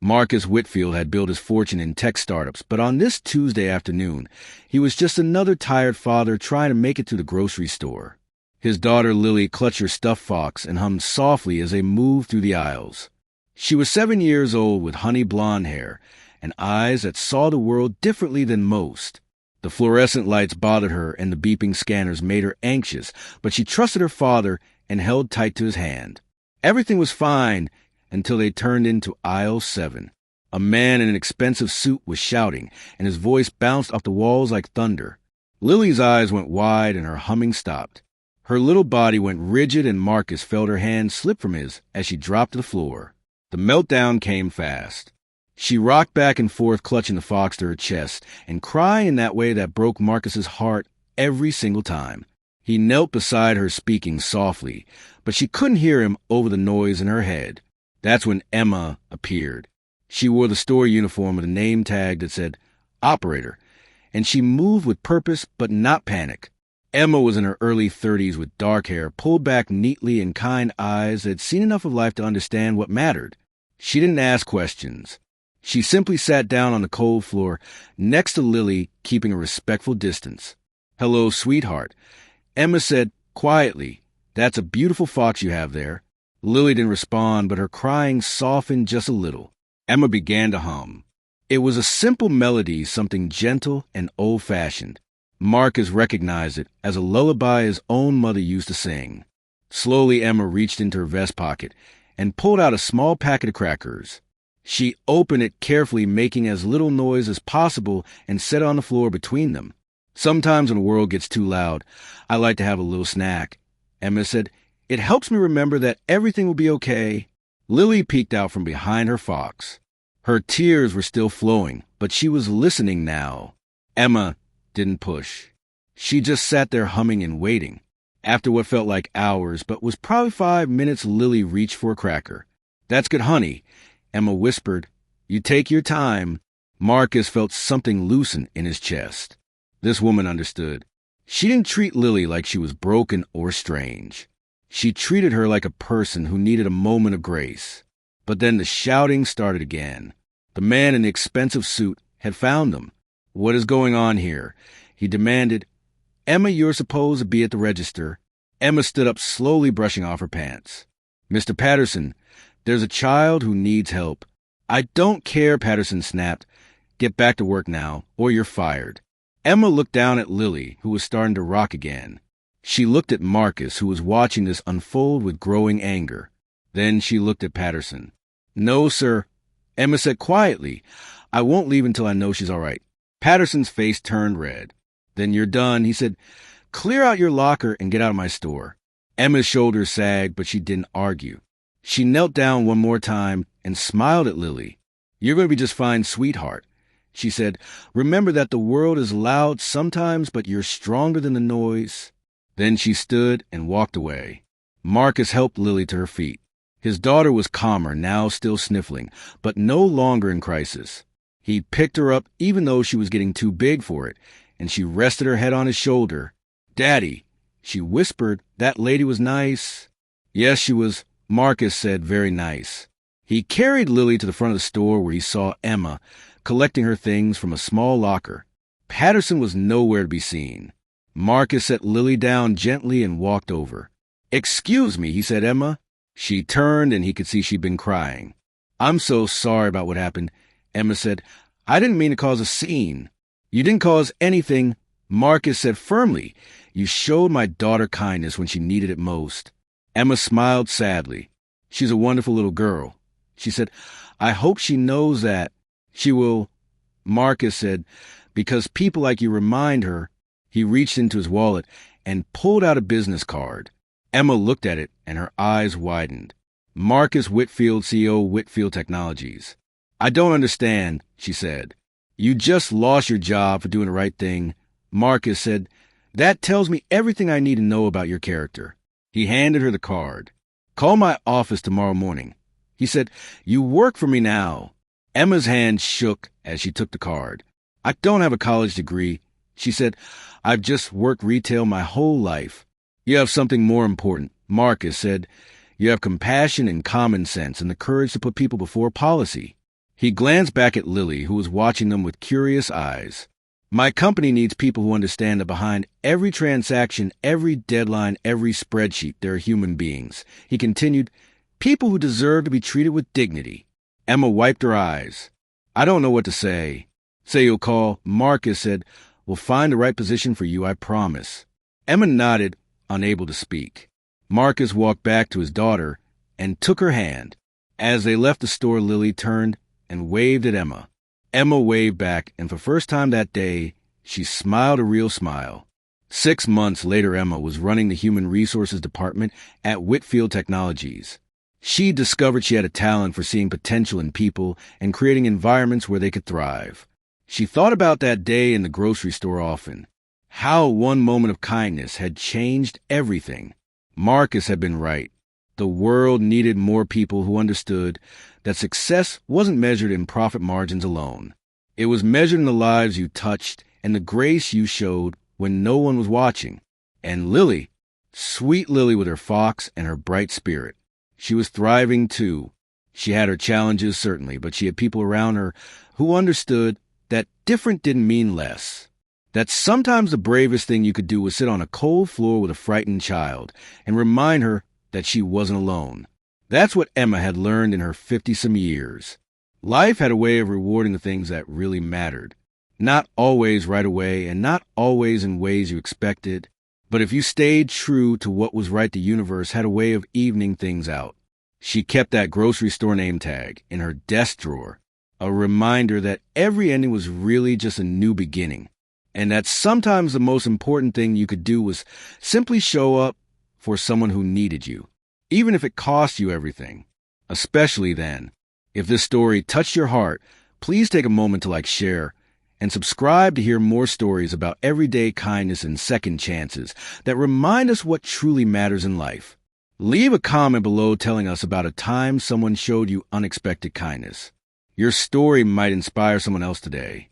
Marcus Whitfield had built his fortune in tech startups, but on this Tuesday afternoon, he was just another tired father trying to make it to the grocery store. His daughter Lily clutched her stuffed fox and hummed softly as they moved through the aisles. She was 7 years old with honey blonde hair and eyes that saw the world differently than most. The fluorescent lights bothered her and the beeping scanners made her anxious, but she trusted her father and held tight to his hand. Everything was fine until they turned into aisle 7. A man in an expensive suit was shouting, and his voice bounced off the walls like thunder. Lily's eyes went wide and her humming stopped. Her little body went rigid and Marcus felt her hand slip from his as she dropped to the floor. The meltdown came fast. She rocked back and forth, clutching the fox to her chest and crying in that way that broke Marcus's heart every single time. He knelt beside her, speaking softly, but she couldn't hear him over the noise in her head. That's when Emma appeared. She wore the store uniform with a name tag that said operator, and she moved with purpose but not panic. Emma was in her early 30s with dark hair pulled back neatly and kind eyes that had seen enough of life to understand what mattered. She didn't ask questions. She simply sat down on the cold floor next to Lily, keeping a respectful distance. "Hello, sweetheart," Emma said quietly. "That's a beautiful fox you have there." Lily didn't respond, but her crying softened just a little. Emma began to hum. It was a simple melody, something gentle and old-fashioned. Marcus recognized it as a lullaby his own mother used to sing. Slowly, Emma reached into her vest pocket and pulled out a small packet of crackers. She opened it carefully, making as little noise as possible, and set it on the floor between them. "Sometimes when the world gets too loud, I like to have a little snack," Emma said. "It helps me remember that everything will be okay." Lily peeked out from behind her fox. Her tears were still flowing, but she was listening now. Emma didn't push. She just sat there humming and waiting. After what felt like hours, but was probably 5 minutes, Lily reached for a cracker. "That's good honey," Emma whispered. "You take your time." Marcus felt something loosen in his chest. This woman understood. She didn't treat Lily like she was broken or strange. She treated her like a person who needed a moment of grace. But then the shouting started again. The man in the expensive suit had found them. "What is going on here?" he demanded. "Emma, you're supposed to be at the register." Emma stood up, slowly brushing off her pants. "Mr. Patterson, there's a child who needs help." "I don't care," Patterson snapped. "Get back to work now, or you're fired." Emma looked down at Lily, who was starting to rock again. She looked at Marcus, who was watching this unfold with growing anger. Then she looked at Patterson. "No, sir," Emma said quietly. "I won't leave until I know she's all right." Patterson's face turned red. "Then you're done," he said. "Clear out your locker and get out of my store." Emma's shoulders sagged, but she didn't argue. She knelt down one more time and smiled at Lily. "You're going to be just fine, sweetheart," she said. "Remember that the world is loud sometimes, but you're stronger than the noise." Then she stood and walked away. Marcus helped Lily to her feet. His daughter was calmer, now still sniffling, but no longer in crisis. He picked her up even though she was getting too big for it, and she rested her head on his shoulder. "Daddy," she whispered, "that lady was nice." "Yes, she was," Marcus said, "very nice." He carried Lily to the front of the store where he saw Emma collecting her things from a small locker. Patterson was nowhere to be seen. Marcus set Lily down gently and walked over. "Excuse me," he said, "Emma." She turned and he could see she'd been crying. "I'm so sorry about what happened," Emma said. "I didn't mean to cause a scene." "You didn't cause anything," Marcus said firmly. "You showed my daughter kindness when she needed it most." Emma smiled sadly. "She's a wonderful little girl," she said. "I hope she knows that." "She will," Marcus said, "because people like you remind her." He reached into his wallet and pulled out a business card. Emma looked at it and her eyes widened. "Marcus Whitfield, CEO, Whitfield Technologies." "I don't understand," she said. "You just lost your job for doing the right thing," Marcus said. "That tells me everything I need to know about your character." He handed her the card. "Call my office tomorrow morning," he said. "You work for me now." Emma's hand shook as she took the card. "I don't have a college degree," she said. "I've just worked retail my whole life." "You have something more important," Marcus said. "You have compassion and common sense and the courage to put people before policy." He glanced back at Lily, who was watching them with curious eyes. My company needs people who understand that behind every transaction, every deadline, every spreadsheet, there are human beings. He continued, people who deserve to be treated with dignity. Emma wiped her eyes. I don't know what to say. Say you'll call. Marcus said, we'll find the right position for you, I promise. Emma nodded, unable to speak. Marcus walked back to his daughter and took her hand. As they left the store, Lily turned and waved at Emma. Emma waved back, and for the first time that day, she smiled a real smile. 6 months later, Emma was running the Human Resources Department at Whitfield Technologies. She discovered she had a talent for seeing potential in people and creating environments where they could thrive. She thought about that day in the grocery store often. How one moment of kindness had changed everything. Marcus had been right. The world needed more people who understood that success wasn't measured in profit margins alone. It was measured in the lives you touched and the grace you showed when no one was watching. And Lily, sweet Lily with her fox and her bright spirit, she was thriving too. She had her challenges, certainly, but she had people around her who understood that different didn't mean less. That sometimes the bravest thing you could do was sit on a cold floor with a frightened child and remind her that she wasn't alone. That's what Emma had learned in her 50-some years. Life had a way of rewarding the things that really mattered. Not always right away and not always in ways you expected. But if you stayed true to what was right, the universe had a way of evening things out. She kept that grocery store name tag in her desk drawer, a reminder that every ending was really just a new beginning, and that sometimes the most important thing you could do was simply show up for someone who needed you, even if it cost you everything. Especially then. If this story touched your heart, please take a moment to share, and subscribe to hear more stories about everyday kindness and second chances that remind us what truly matters in life. Leave a comment below telling us about a time someone showed you unexpected kindness. Your story might inspire someone else today.